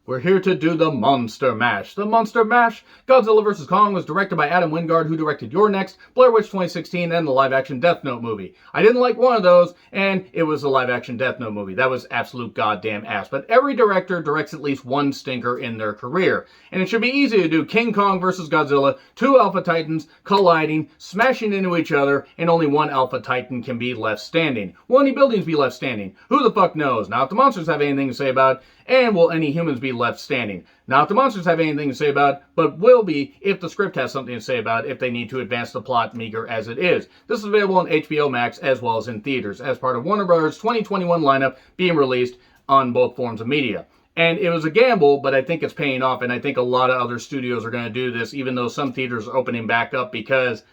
We're here to do the Monster Mash. The Monster Mash, Godzilla vs. Kong, was directed by Adam Wingard, who directed Your Next, Blair Witch 2016, and the live-action Death Note movie. I didn't like one of those, and it was a live-action Death Note movie. That was absolute goddamn ass. But every director directs at least one stinker in their career. And it should be easy to do King Kong vs. Godzilla, two Alpha Titans colliding, smashing into each other, and only one Alpha Titan can be left standing. Will any buildings be left standing? Who the fuck knows? Not if the monsters have anything to say about it. And will any humans be left standing? Not if the monsters have anything to say about it, but will be if the script has something to say about it, if they need to advance the plot meager as it is. This is available on HBO Max as well as in theaters, as part of Warner Bros. 2021 lineup being released on both forms of media. And it was a gamble, but I think it's paying off, and I think a lot of other studios are going to do this, even though some theaters are opening back up, because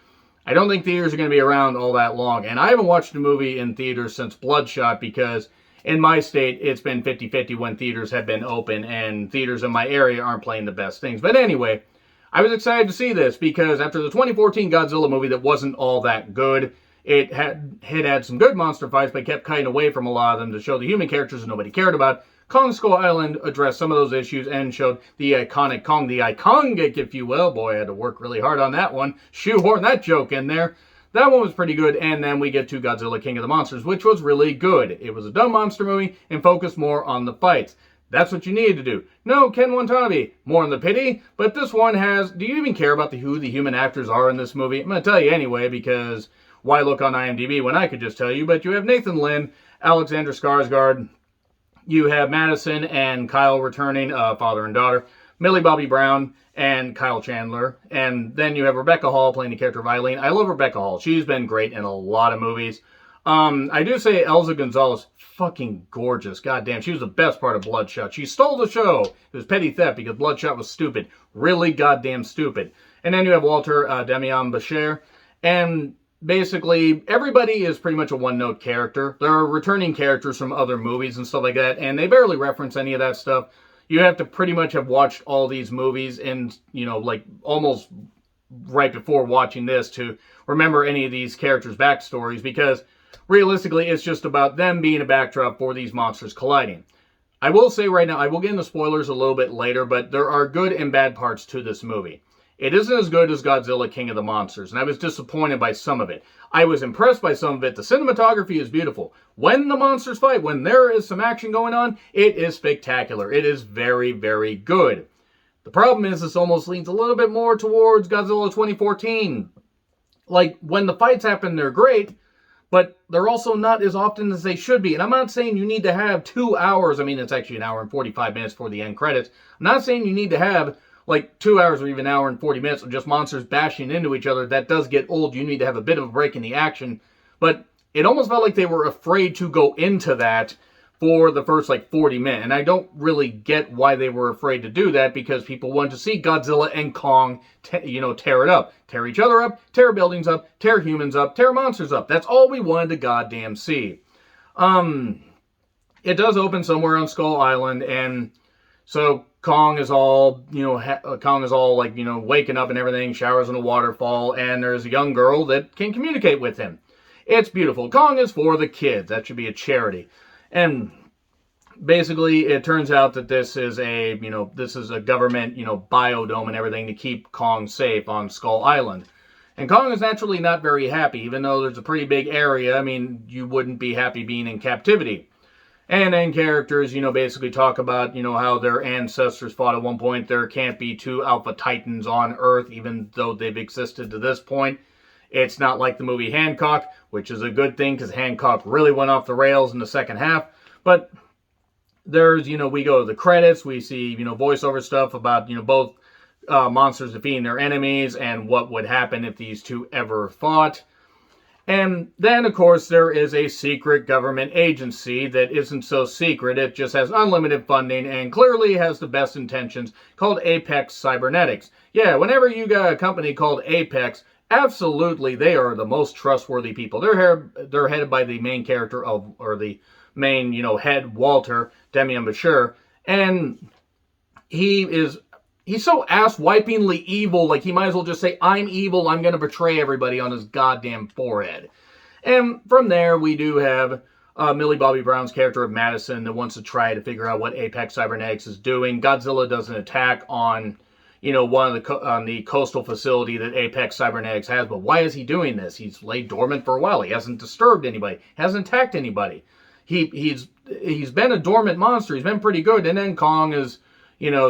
I don't think theaters are going to be around all that long. And I haven't watched a movie in theaters since Bloodshot, because in my state, it's been 50-50 when theaters have been open, and theaters in my area aren't playing the best things. But anyway, I was excited to see this, because after the 2014 Godzilla movie that wasn't all that good, it had some good monster fights, but kept cutting away from a lot of them to show the human characters that nobody cared about. Kong Skull Island addressed some of those issues and showed the iconic Kong, the iconic, if you will. Boy, I had to work really hard on that one. Shoehorn that joke in there. That one was pretty good, and then we get to Godzilla King of the Monsters, which was really good. It was a dumb monster movie and focused more on the fights. That's what you needed to do. No, Ken Watanabe, more on the pity, but this one has... Do you even care about who the human actors are in this movie? I'm going to tell you anyway, because why look on IMDb when I could just tell you? But you have Nathan Lynn, Alexander Skarsgård, you have Madison and Kyle returning, father and daughter, Millie Bobby Brown, and Kyle Chandler. And then you have Rebecca Hall playing the character of Eileen. I love Rebecca Hall. She's been great in a lot of movies. I do say Elza Gonzalez, fucking gorgeous. Goddamn, she was the best part of Bloodshot. She stole the show. It was petty theft because Bloodshot was stupid. Really goddamn stupid. And then you have Walter Damian Bashir. And basically, everybody is pretty much a one-note character. There are returning characters from other movies and stuff like that, and they barely reference any of that stuff. You have to pretty much have watched all these movies and, you know, like almost right before watching this to remember any of these characters' backstories, because realistically, it's just about them being a backdrop for these monsters colliding. I will say right now, I will get into spoilers a little bit later, but there are good and bad parts to this movie. It isn't as good as Godzilla King of the Monsters, and I was disappointed by some of it. I was impressed by some of it. The cinematography is beautiful. When the monsters fight, when there is some action going on, it is spectacular. It is very, very good. The problem is this almost leans a little bit more towards Godzilla 2014. Like, when the fights happen, they're great, but they're also not as often as they should be. And I'm not saying you need to have 2 hours. I mean, it's actually an hour and 45 minutes for the end credits. I'm not saying you need to have like 2 hours or even an hour and 40 minutes of just monsters bashing into each other. That does get old. You need to have a bit of a break in the action. But it almost felt like they were afraid to go into that for the first like 40 minutes. And I don't really get why they were afraid to do that, because people wanted to see Godzilla and Kong, tear it up. Tear each other up, tear buildings up, tear humans up, tear monsters up. That's all we wanted to goddamn see. It does open somewhere on Skull Island, and so Kong is all, waking up and everything, showers in a waterfall, and there's a young girl that can communicate with him. It's beautiful. Kong is for the kids. That should be a charity. And basically, it turns out that this is a government, biodome and everything to keep Kong safe on Skull Island. And Kong is naturally not very happy, even though there's a pretty big area. I mean, you wouldn't be happy being in captivity. And then characters, basically talk about, how their ancestors fought at one point. There can't be two Alpha Titans on Earth, even though they've existed to this point. It's not like the movie Hancock, which is a good thing, because Hancock really went off the rails in the second half. But there's, we go to the credits, we see, voiceover stuff about, both monsters defeating their enemies and what would happen if these two ever fought. And then, of course, there is a secret government agency that isn't so secret. It just has unlimited funding and clearly has the best intentions, called Apex Cybernetics. Yeah, whenever you got a company called Apex, absolutely, they are the most trustworthy people. They're headed by the main character the main, head, Walter Damian Bashir. And he's so ass-wipingly evil, like he might as well just say, I'm evil, I'm going to betray everybody on his goddamn forehead. And from there, we do have Millie Bobby Brown's character of Madison that wants to try to figure out what Apex Cybernetics is doing. Godzilla does an attack on, one of on the coastal facility that Apex Cybernetics has. But why is he doing this? He's laid dormant for a while. He hasn't disturbed anybody. Hasn't attacked anybody. He's been a dormant monster. He's been pretty good. And then Kong is,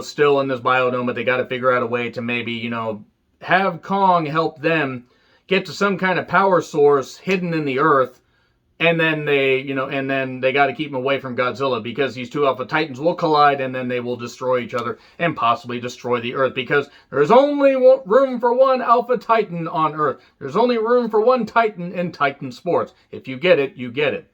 still in this biodome, but they got to figure out a way to maybe, have Kong help them get to some kind of power source hidden in the earth. And then they got to keep him away from Godzilla, because these two Alpha Titans will collide and then they will destroy each other and possibly destroy the Earth, because there's only room for one Alpha Titan on Earth. There's only room for one Titan in Titan sports. If you get it, you get it.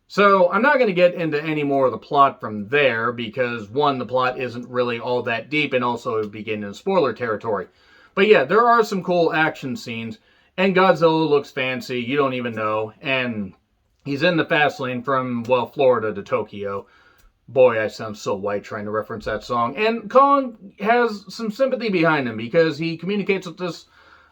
So I'm not going to get into any more of the plot from there, because one, the plot isn't really all that deep, and also it would be getting into spoiler territory. But yeah, there are some cool action scenes, and Godzilla looks fancy. You don't even know. And he's in the fast lane from, Florida to Tokyo. Boy, I sound so white trying to reference that song. And Kong has some sympathy behind him, because he communicates with this,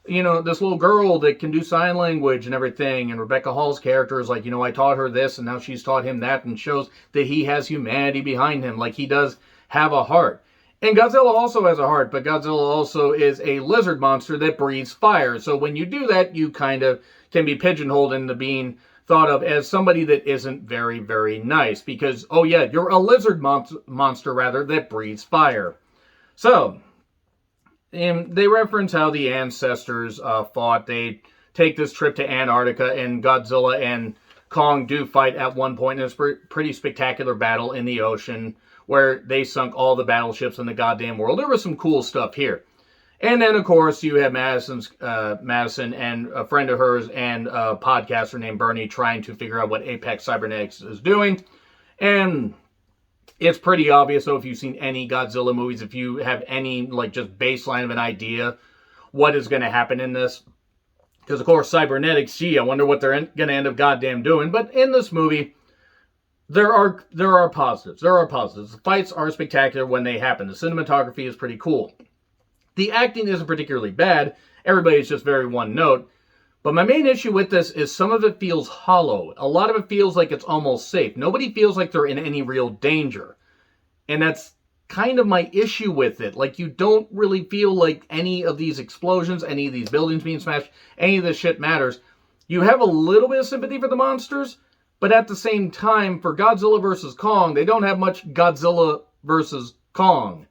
this little girl that can do sign language and everything. And Rebecca Hall's character is like, I taught her this and now she's taught him that, and shows that he has humanity behind him. Like, he does have a heart. And Godzilla also has a heart, but Godzilla also is a lizard monster that breathes fire. So when you do that, you kind of can be pigeonholed into being thought of as somebody that isn't very, very nice, because, oh yeah, you're a lizard monster that breathes fire. So, they reference how the ancestors fought. They take this trip to Antarctica, and Godzilla and Kong do fight at one point in a pretty spectacular battle in the ocean, where they sunk all the battleships in the goddamn world. There was some cool stuff here. And then, of course, you have Madison and a friend of hers and a podcaster named Bernie trying to figure out what Apex Cybernetics is doing. And it's pretty obvious, so if you've seen any Godzilla movies, if you have any, just baseline of an idea what is going to happen in this. Because, of course, Cybernetics, gee, I wonder what they're going to end up goddamn doing. But in this movie, there are positives. There are positives. The fights are spectacular when they happen. The cinematography is pretty cool. The acting isn't particularly bad. Everybody's just very one note. But my main issue with this is some of it feels hollow. A lot of it feels like it's almost safe. Nobody feels like they're in any real danger. And that's kind of my issue with it. Like, you don't really feel like any of these explosions, any of these buildings being smashed, any of this shit matters. You have a little bit of sympathy for the monsters, but at the same time, for Godzilla versus Kong, they don't have much Godzilla versus Kong.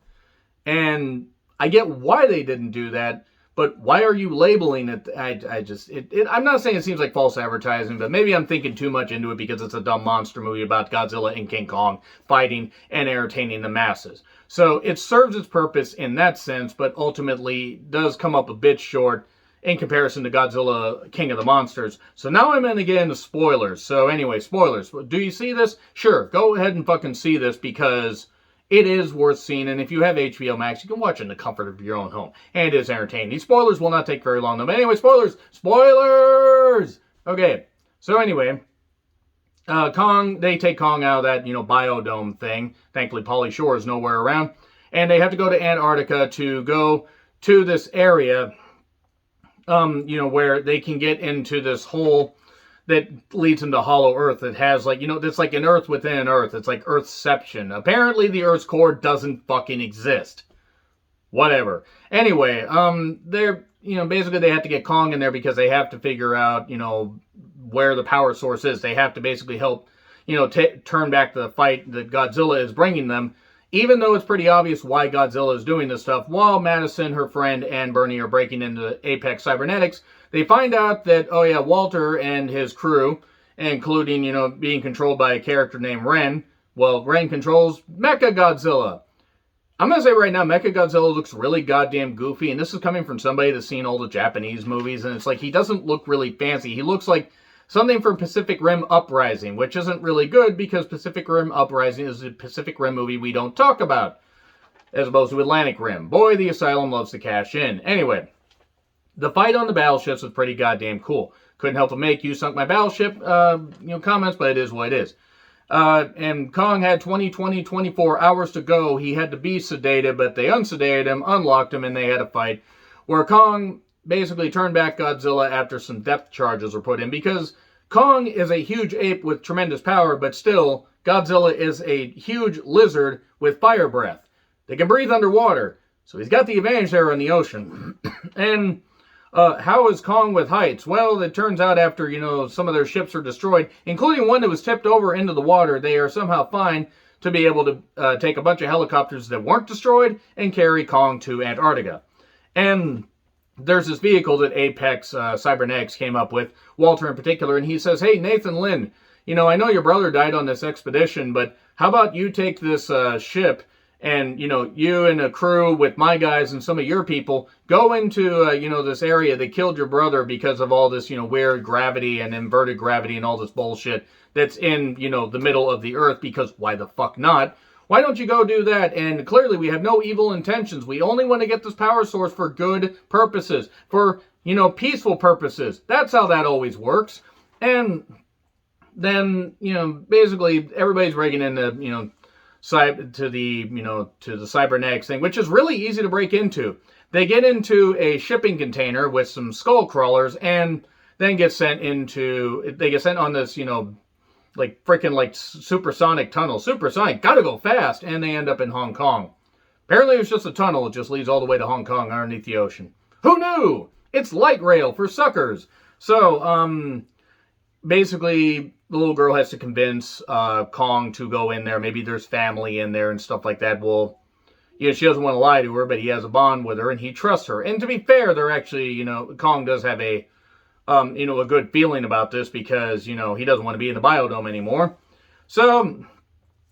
And I get why they didn't do that, but why are you labeling it? I'm not saying it seems like false advertising, but maybe I'm thinking too much into it because it's a dumb monster movie about Godzilla and King Kong fighting and entertaining the masses. So it serves its purpose in that sense, but ultimately does come up a bit short in comparison to Godzilla, King of the Monsters. So now I'm going to get into spoilers. So anyway, spoilers. Do you see this? Sure, go ahead and fucking see this, because it is worth seeing. And if you have HBO Max, you can watch it in the comfort of your own home. And it is entertaining. These spoilers will not take very long, though. But anyway, spoilers! Spoilers! Okay, so anyway, Kong, they take Kong out of that, biodome thing. Thankfully, Pauly Shore is nowhere around. And they have to go to Antarctica to go to this area, where they can get into this hole that leads into Hollow Earth. It has, it's like an Earth within an Earth. It's like Earthception. Apparently, the Earth's core doesn't fucking exist. Whatever. Anyway, they're, basically they have to get Kong in there because they have to figure out, where the power source is. They have to basically help, turn back the fight that Godzilla is bringing them, even though it's pretty obvious why Godzilla is doing this stuff. While Madison, her friend, and Bernie are breaking into Apex Cybernetics, they find out that, oh yeah, Walter and his crew, including, being controlled by a character named Ren, Ren controls Mechagodzilla. I'm going to say right now, Mechagodzilla looks really goddamn goofy, and this is coming from somebody that's seen all the Japanese movies, and it's like, he doesn't look really fancy. He looks like something from Pacific Rim Uprising, which isn't really good, because Pacific Rim Uprising is a Pacific Rim movie we don't talk about, as opposed to Atlantic Rim. Boy, the Asylum loves to cash in. Anyway, the fight on the battleships was pretty goddamn cool. Couldn't help but make "You Sunk My Battleship," comments, but it is what it is. And Kong had 24 hours to go. He had to be sedated, but they unsedated him, unlocked him, and they had a fight where Kong basically turned back Godzilla after some depth charges were put in, because Kong is a huge ape with tremendous power, but still, Godzilla is a huge lizard with fire breath. They can breathe underwater, so he's got the advantage there in the ocean. And how is Kong with heights? Well, it turns out after, some of their ships are destroyed, including one that was tipped over into the water, they are somehow fine to be able to take a bunch of helicopters that weren't destroyed and carry Kong to Antarctica. And there's this vehicle that Apex Cybernetics came up with, Walter in particular, and he says, hey, Nathan Lynn, I know your brother died on this expedition, but how about you take this ship and, you and a crew with my guys and some of your people go into, this area that killed your brother because of all this, weird gravity and inverted gravity and all this bullshit that's in, the middle of the earth, because why the fuck not? Why don't you go do that? And clearly we have no evil intentions. We only want to get this power source for good purposes, for, peaceful purposes. That's how that always works. And then, basically everybody's rigging into, to the cybernetics thing, which is really easy to break into. They get into a shipping container with some skull crawlers and then get sent on this, freaking supersonic tunnel. Supersonic, gotta go fast. And they end up in Hong Kong. Apparently it's just a tunnel. It just leads all the way to Hong Kong underneath the ocean. Who knew? It's light rail for suckers. So, basically, the little girl has to convince Kong to go in there. Maybe there's family in there and stuff like that. Well, she doesn't want to lie to her, but he has a bond with her and he trusts her. And to be fair, they're actually, Kong does have a good feeling about this because, he doesn't want to be in the biodome anymore. So,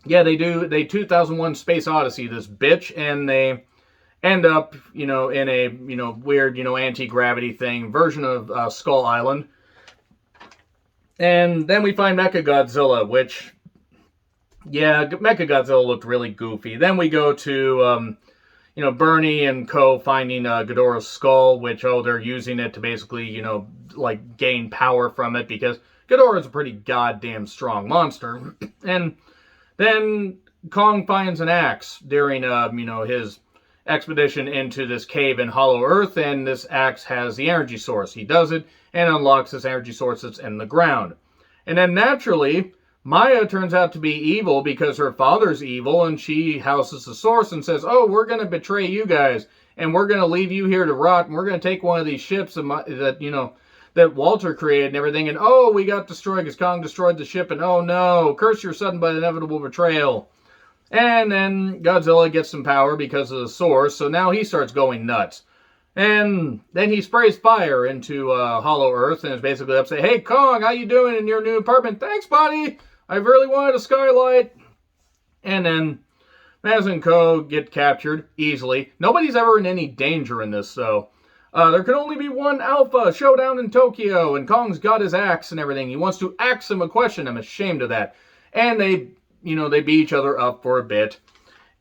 yeah, they 2001 Space Odyssey this bitch, and they end up, in a, weird, anti-gravity thing, version of Skull Island. And then we find Mechagodzilla, which, Mechagodzilla looked really goofy. Then we go to, Bernie and co. finding Ghidorah's skull, which, they're using it to basically, gain power from it, because Ghidorah's a pretty goddamn strong monster. And then Kong finds an axe during, his expedition into this cave in Hollow Earth, and this axe has the energy source. He does it and unlocks this energy source that's in the ground. And then naturally, Maya turns out to be evil because her father's evil, and she houses the source and says, oh, we're going to betray you guys, and we're going to leave you here to rot, and we're going to take one of these ships that Walter created and everything, and oh, we got destroyed because Kong destroyed the ship, and oh no, curse your sudden but inevitable betrayal. And then Godzilla gets some power because of the source, so now he starts going nuts. And then he sprays fire into Hollow Earth and is basically upset. Hey, Kong, how you doing in your new apartment? Thanks, buddy. I really wanted a skylight. And then Maz and Co. get captured easily. Nobody's ever in any danger in this, though. There can only be one Alpha showdown in Tokyo, and Kong's got his axe and everything. He wants to axe him a question. I'm ashamed of that. And they beat each other up for a bit.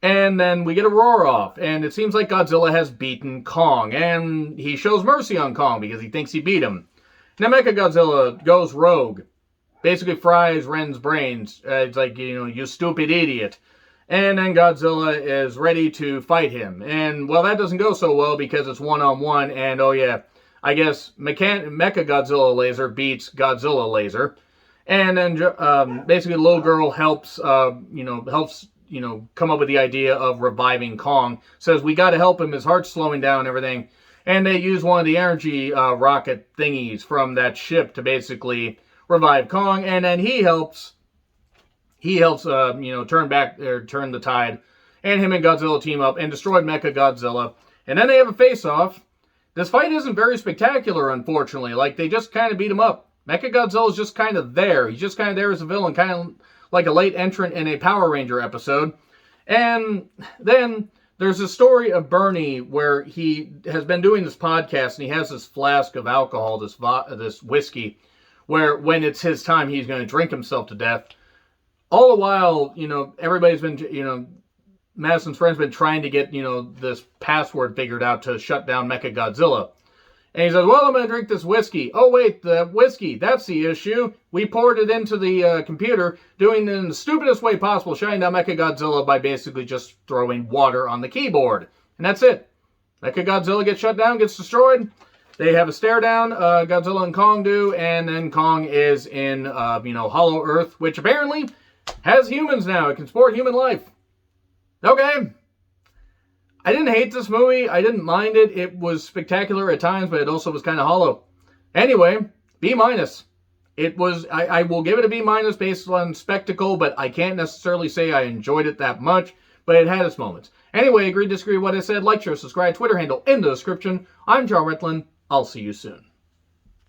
And then we get a roar-off, and it seems like Godzilla has beaten Kong, and he shows mercy on Kong because he thinks he beat him. Now Mechagodzilla goes rogue, basically fries Ren's brains. It's like, you stupid idiot. And then Godzilla is ready to fight him. And, well, that doesn't go so well because it's one-on-one, and, oh yeah, I guess Mechagodzilla laser beats Godzilla laser. And then basically the little girl helps come up with the idea of reviving Kong. Says, we got to help him. His heart's slowing down and everything. And they use one of the energy rocket thingies from that ship to basically revive Kong. And then he helps turn the tide. And him and Godzilla team up and destroy Mechagodzilla. And then they have a face-off. This fight isn't very spectacular, unfortunately. Like, they just kind of beat him up. Mechagodzilla's just kind of there. He's just kind of there as a villain, kind of like a late entrant in a Power Ranger episode. And then there's a story of Bernie where he has been doing this podcast, and he has this flask of alcohol, this whiskey, where when it's his time, he's going to drink himself to death. All the while, everybody's been, Madison's friend's been trying to get, this password figured out to shut down Mechagodzilla. And he says, well, I'm going to drink this whiskey. Oh, wait, the whiskey, that's the issue. We poured it into the computer, doing it in the stupidest way possible, shutting down Mechagodzilla by basically just throwing water on the keyboard. And that's it. Mechagodzilla gets shut down, gets destroyed. They have a stare down, Godzilla and Kong do, and then Kong is in, Hollow Earth, which apparently has humans now. It can support human life. Okay. I didn't hate this movie. I didn't mind it. It was spectacular at times, but it also was kind of hollow. Anyway, B-. It was, I will give it a B- based on spectacle, but I can't necessarily say I enjoyed it that much, but it had its moments. Anyway, agree, disagree with what I said, like, share, subscribe, Twitter handle in the description. I'm Joe Ritlin. I'll see you soon.